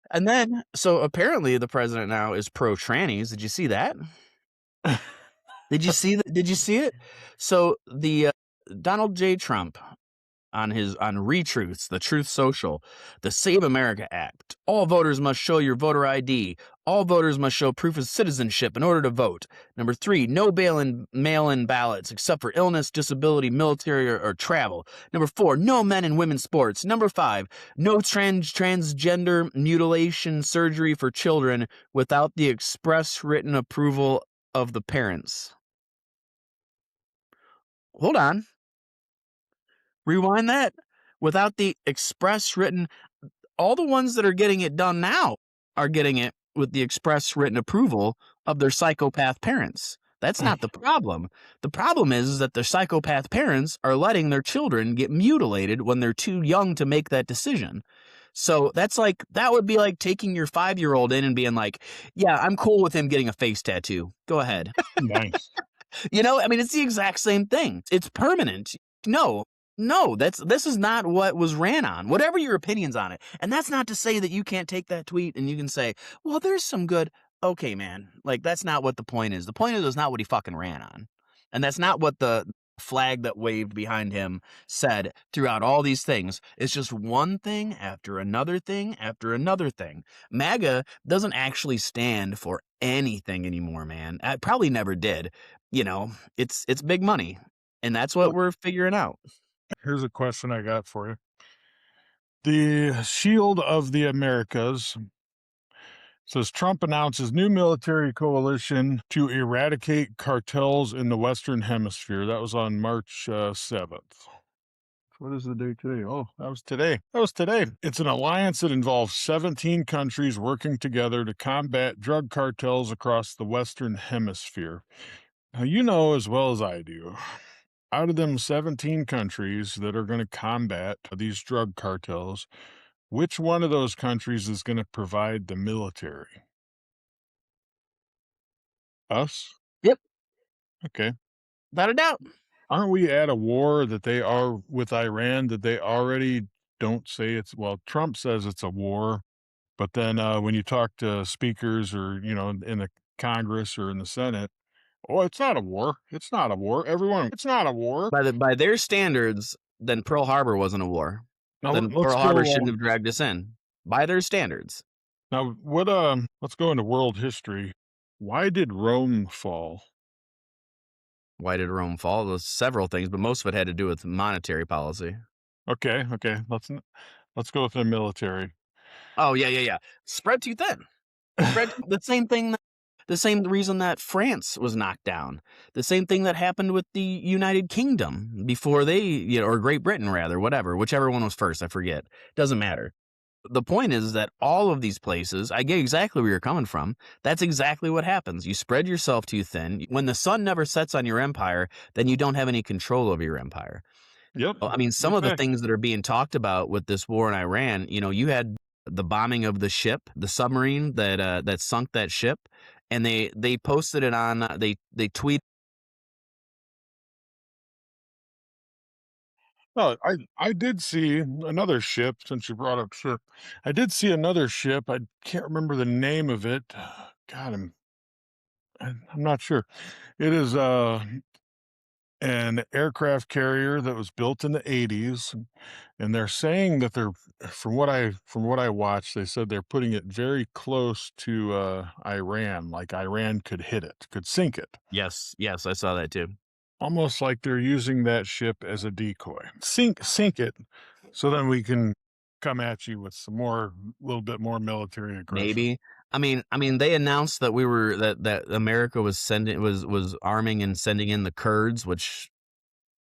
And then, so apparently the president now is pro trannies. Did you see that? Did you see it? So the Donald J. Trump on Retruths, the Truth Social, the Save America Act. All voters must show your voter ID. All voters must show proof of citizenship in order to vote. Number 3, no mail-in ballots except for illness, disability, military, or travel. Number 4, no men and women's sports. Number 5, no transgender mutilation surgery for children without the express written approval of the parents. Hold on. Rewind that. Without the express written, all the ones that are getting it done now are getting it with the express written approval of their psychopath parents. That's not the problem. The problem is that their psychopath parents are letting their children get mutilated when they're too young to make that decision. So that would be like taking your 5-year-old in and being like, yeah, I'm cool with him getting a face tattoo. Go ahead. Nice. I mean, it's the exact same thing. It's permanent. No, this is not what was ran on. Whatever your opinions on it. And that's not to say that you can't take that tweet and you can say, well, there's some good. Okay, man. Like, that's not what the point is. The point is not what he fucking ran on. And that's not what the flag that waved behind him said throughout all these things. It's just one thing after another thing after another thing. MAGA doesn't actually stand for anything anymore, man. I probably never did. It's big money. And that's what Look, we're figuring out. here's a question I got for you. The Shield of the Americas says Trump announces new military coalition to eradicate cartels in the Western Hemisphere. That was on March 7th. What is the date today? Oh, that was today. It's an alliance that involves 17 countries working together to combat drug cartels across the Western Hemisphere. Now, you know as well as I do, out of them 17 countries that are going to combat these drug cartels, which one of those countries is going to provide the military? Us? Yep, Okay. without a doubt. Aren't we at a war that they are with Iran that they already don't say it's, well, Trump says it's a war, but then when you talk to speakers or, in the Congress or in the Senate, oh, it's not a war. It's not a war. Everyone, it's not a war. By their standards, then Pearl Harbor wasn't a war. Now Then let's Pearl Harbor go. shouldn't have dragged us in. By their standards. Now, let's go into world history. Why did Rome fall? Why did Rome fall? There's several things, but most of it had to do with monetary policy. Okay, okay. Let's go with the military. Oh, yeah, yeah, yeah. Spread too thin. Spread the same thing, the same reason that France was knocked down. The same thing that happened with the United Kingdom before they, or Great Britain rather, whatever, whichever one was first, I forget. Doesn't matter. The point is that all of these places, I get exactly where you're coming from. That's exactly what happens. You spread yourself too thin. When the sun never sets on your empire, then you don't have any control over your empire. Yep, Well, I mean, some of the exactly. things that are being talked about with this war in Iran, you had the bombing of the ship, the submarine that sunk that ship, and they posted it on they tweeted. Oh, I did see another ship since you brought up ship. I did see another ship. I can't remember the name of it. God, I'm not sure. It is an aircraft carrier that was built in the 80s, and they're saying that they're from what I watched, they said they're putting it very close to Iran, like Iran could hit it, could sink it. Yes, yes, I saw that too. Almost like they're using that ship as a decoy. Sink it, so then we can come at you with some more, little bit more military aggression. Maybe. I mean, they announced that we were that America was sending was arming and sending in the Kurds, which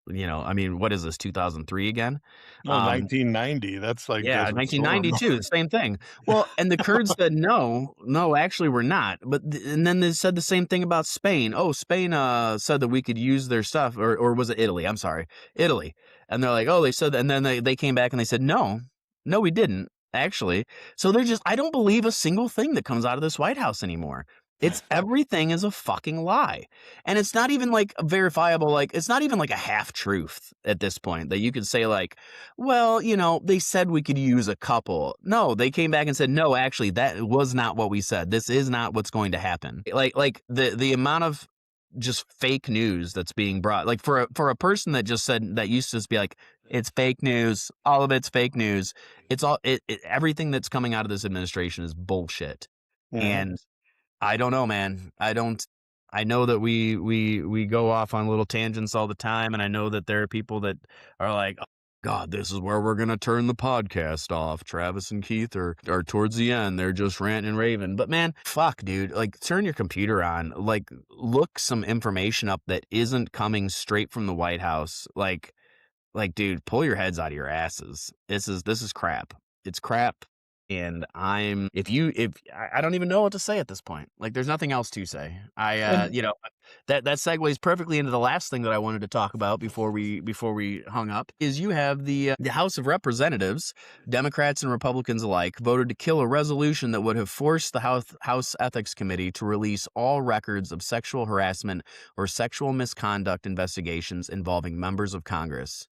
I mean, what is this, 2003 again? No, Um, 1990. That's like Yeah, Desert Storm. 1992, the same thing. Well, and the Kurds said, "No, no, actually we're not." But and then they said the same thing about Spain. Oh, Spain said that we could use their stuff, or was it Italy? I'm sorry, Italy. And they're like, "Oh, they said," and then they came back and they said, "No, no, we didn't actually." So they're just, I don't believe a single thing that comes out of this White House anymore. It's everything is a fucking lie. And it's not even like verifiable, like it's not even like a half truth at this point that you could say like, well, they said we could use a couple. No, they came back and said, no, actually, that was not what we said. This is not what's going to happen. Like the amount of just fake news that's being brought, like for a person that just said, that used to just be like, it's fake news, all of it's fake news. It's all everything that's coming out of this administration is bullshit. Mhm. And I don't know, man. I know that we go off on little tangents all the time, and I know that there are people that are like, "Oh, God, this is where we're gonna turn the podcast off." Travis and Keith are towards the end. They're just ranting and raving. But man, fuck, dude. Like, turn your computer on. Like, look some information up that isn't coming straight from the White House. Like, dude, pull your heads out of your asses. This is crap. It's crap. And I don't even know what to say at this point. Like, there's nothing else to say. And That segues perfectly into the last thing that I wanted to talk about before we hung up. Is you have the House of Representatives, Democrats and Republicans alike, voted to kill a resolution that would have forced the House Ethics Committee to release all records of sexual harassment or sexual misconduct investigations involving members of Congress.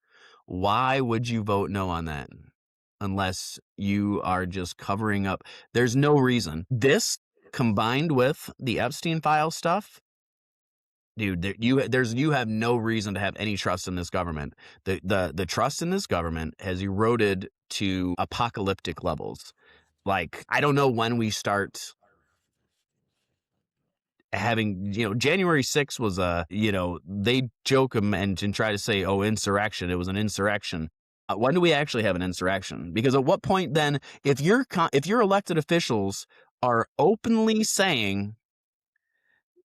Why would you vote no on that? Unless you are just covering up. There's no reason. This combined with the Epstein file stuff, dude, you have no reason to have any trust in this government. The trust in this government has eroded to apocalyptic levels. Like, I don't know when we start having, January 6th was they joke and try to say, oh, insurrection, it was an insurrection. When do we actually have an insurrection? Because at what point then, if your elected officials are openly saying,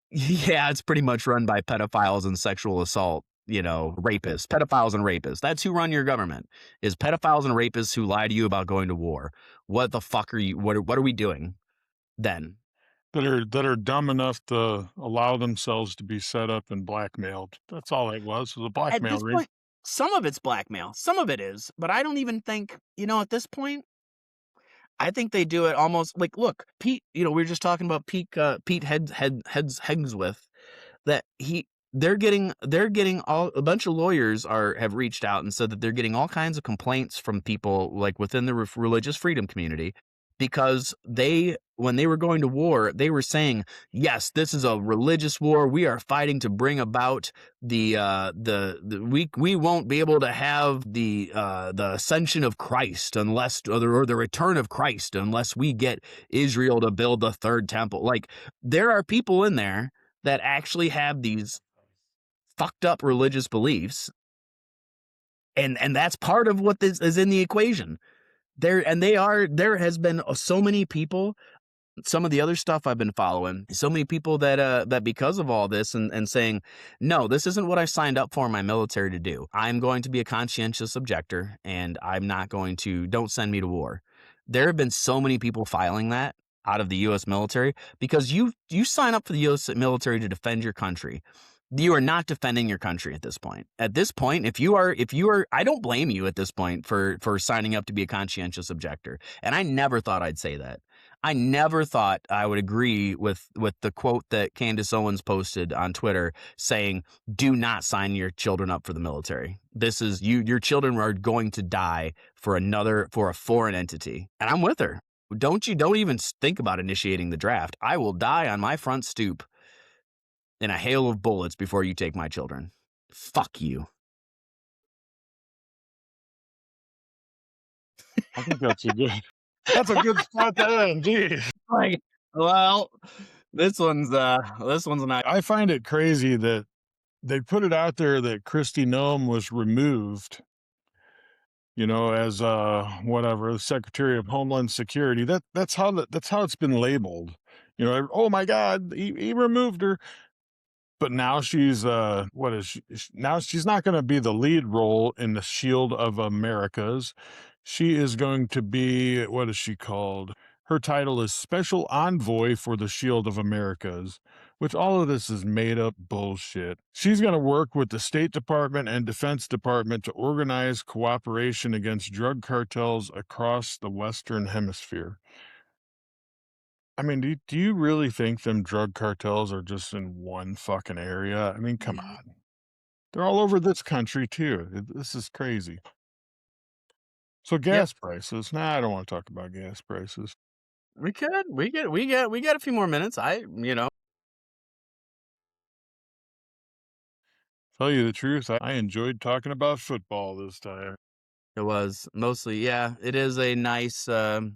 yeah, it's pretty much run by pedophiles and sexual assault, rapists, pedophiles and rapists, that's who run your government, is pedophiles and rapists who lie to you about going to war. What the fuck what are we doing then? that are dumb enough to allow themselves to be set up and blackmailed. That's all it was a At blackmail this ring. point, some of it's blackmail, some of it is, but I don't even think, at this point, I think they do it almost like, look, Pete, we were just talking about Pete Hegswith, that they're getting a bunch of lawyers have reached out and said that they're getting all kinds of complaints from people like within the religious freedom community because when they were going to war, they were saying, yes, this is a religious war. We are fighting to bring about we won't be able to have the ascension of Christ unless, or the return of Christ, unless we get Israel to build the third temple. Like, there are people in there that actually have these fucked up religious beliefs, and that's part of what this is in the equation. There has been so many people. Some of the other stuff I've been following, so many people that because of all this and saying, no, this isn't what I signed up for my military to do. I'm going to be a conscientious objector, and I'm not going to, don't send me to war. There have been so many people filing that out of the U.S. military, because you sign up for the U.S. military to defend your country. You are not defending your country at this point. At this point, if you are, I don't blame you at this point for signing up to be a conscientious objector. And I never thought I'd say that. I never thought I would agree with the quote that Candace Owens posted on Twitter saying, do not sign your children up for the military. This is your children are going to die for a foreign entity. And I'm with her. Don't even think about initiating the draft. I will die on my front stoop in a hail of bullets before you take my children. Fuck you. I think that's a good spot to end. Geez. Like, well, this one's not. I find it crazy that they put it out there that Kristi Noem was removed, as whatever, the Secretary of Homeland Security. That's how it's been labeled. Oh my God, he removed her. But now she's what is she? Now she's not going to be the lead role in the Shield of Americas. She is going to be, what is she called? Her title is Special Envoy for the Shield of Americas, which all of this is made up bullshit. She's going to work with the State Department and Defense Department to organize cooperation against drug cartels across the Western Hemisphere. I mean, do you really think them drug cartels are just in one fucking area? I mean, come on. They're all over this country too. This is crazy. So gas prices. Nah, I don't want to talk about gas prices. We got a few more minutes. Tell you the truth, I enjoyed talking about football this time. It was mostly, yeah. It is a nice. How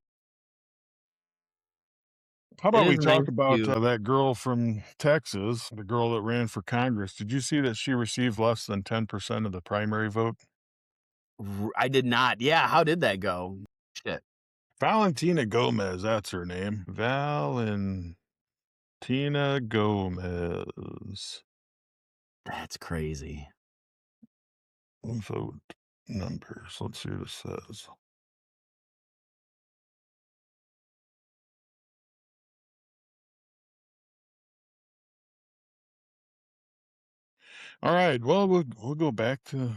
about we talk nice about that girl from Texas, the girl that ran for Congress? Did you see that she received less than 10% of the primary vote? I did not. Yeah, how did that go? Shit. Valentina Gomez, that's her name. Valentina Gomez. That's crazy. Vote numbers. Let's see what it says. All right. Well, we'll go back to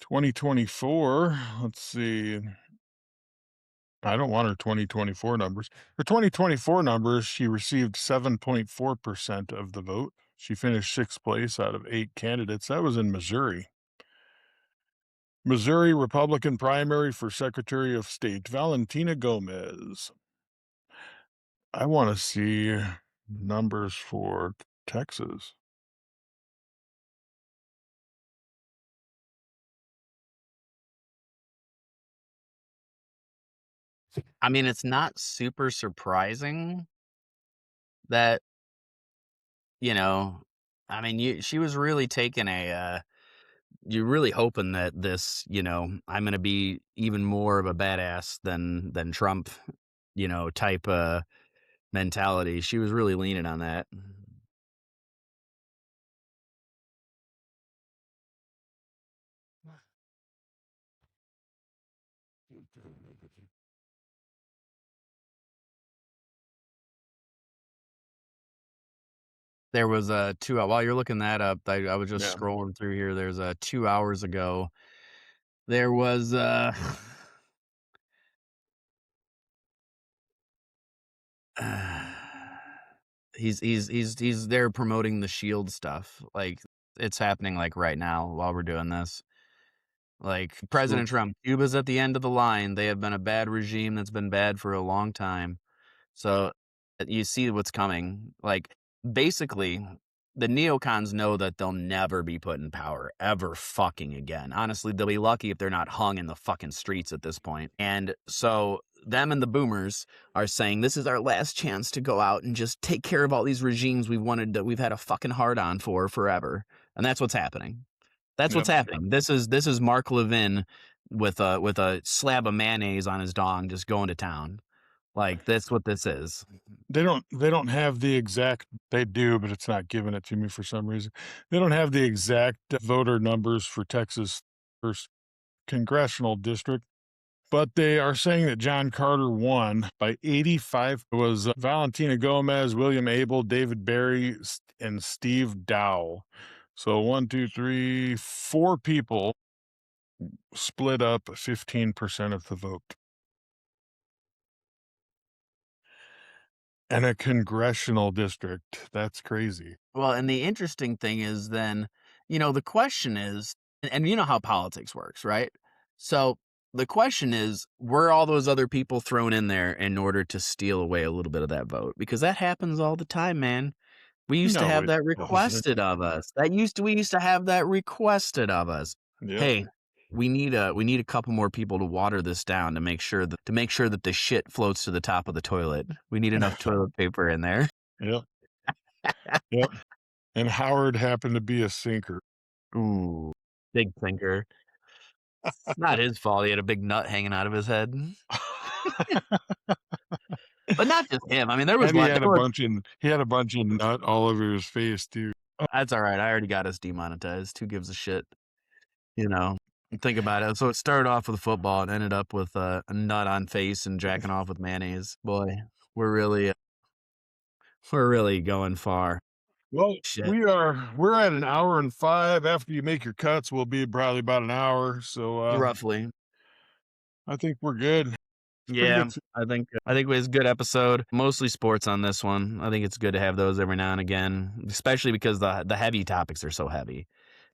2024. Let's see. I don't want her 2024 numbers. Her 2024 numbers, she received 7.4% of the vote. She finished 6th place out of 8 candidates. That was in Missouri. Missouri Republican primary for Secretary of State, Valentina Gomez. I want to see numbers for Texas. I mean, it's not super surprising that, I mean, she was really taking you're really hoping that this, I'm going to be even more of a badass than Trump, type mentality. She was really leaning on that. There was a while you're looking that up, I was just scrolling through here. There's 2 hours ago. There was he's there promoting the Shield stuff. Like, it's happening like right now while we're doing this. Like True. President Trump, Cuba's at the end of the line. They have been a bad regime that's been bad for a long time. So you see what's coming. Like basically, the neocons know that they'll never be put in power ever fucking again. Honestly, they'll be lucky if they're not hung in the fucking streets at this point. And so them and the boomers are saying this is our last chance to go out and just take care of all these regimes we've had a fucking hard on for forever. And that's what's happening. That's what's Yep. happening. This is Mark Levin with a slab of mayonnaise on his dong just going to town. Like that's what this is. They don't have the exact, they do, but it's not giving it to me for some reason. They don't have the exact voter numbers for Texas first congressional district, but they are saying that John Carter won by 85. It was Valentina Gomez, William Abel, David Barry, and Steve Dow. So 1, 2, 3, 4 people split up 15% of the vote. And a congressional district. That's crazy. Well, and the interesting thing is then, the question is, and you know how politics works, right? So the question is, were all those other people thrown in there in order to steal away a little bit of that vote? Because that happens all the time, man. We used to No, have it that doesn't. requested of us. We used to have that requested of us. Yep. Hey, we need a couple more people to water this down to make sure that the shit floats to the top of the toilet. We need enough toilet paper in there. Yep. Yep. And Howard happened to be a sinker. Ooh, big thinker. It's not his fault. He had a big nut hanging out of his head. But not just him. I mean, there was And he one. had a bunch of nut all over his face too. That's all right. I already got us demonetized. Who gives a shit? Think about it. So it started off with football and ended up with a nut on face and jacking off with mayonnaise. Boy, we're really going far. Well, Shit. we're at an hour and 5. After you make your cuts, we'll be probably about an hour. So Roughly. I think we're good. Yeah, I think it was a good episode. Mostly sports on this one. I think it's good to have those every now and again, especially because the heavy topics are so heavy.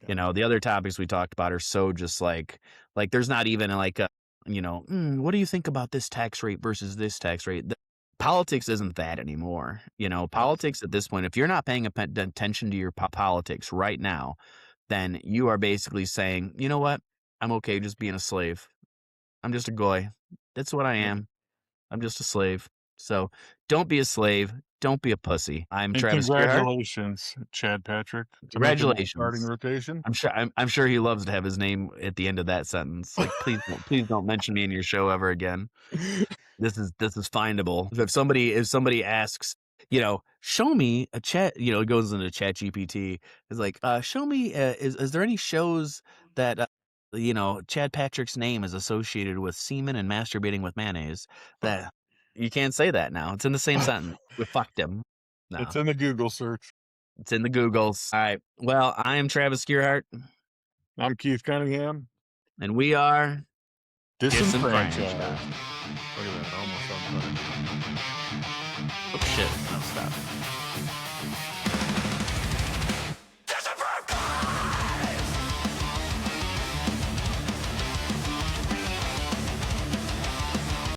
Yeah. The other topics we talked about are so just like there's not even like a what do you think about this tax rate versus this tax rate? Politics isn't that anymore. Politics at this point, if you're not paying attention to your politics right now, then you are basically saying, you know what? I'm okay just being a slave. I'm just a goy. That's what I am. I'm just a slave. So don't be a slave. Don't be a pussy. I'm And Travis Gerhardt. congratulations, Chad Patrick. To make him a starting Congratulations. rotation. I'm sure he loves to have his name at the end of that sentence. Like, please don't mention me in your show ever again. This is findable. If somebody asks, show me a chat, it goes into Chat GPT. It's like, show me, is there any shows that, Chad Patrick's name is associated with semen and masturbating with mayonnaise? That you can't say that now. It's in the same sentence. We fucked him. No, It's in the Google search. it's in the Googles. All right. Well, I am Travis Gerhardt, I'm Keith Cunningham. and we are Disenfranchised. Disenfranchised. Look at that. Almost on time. Oh shit! No, stop.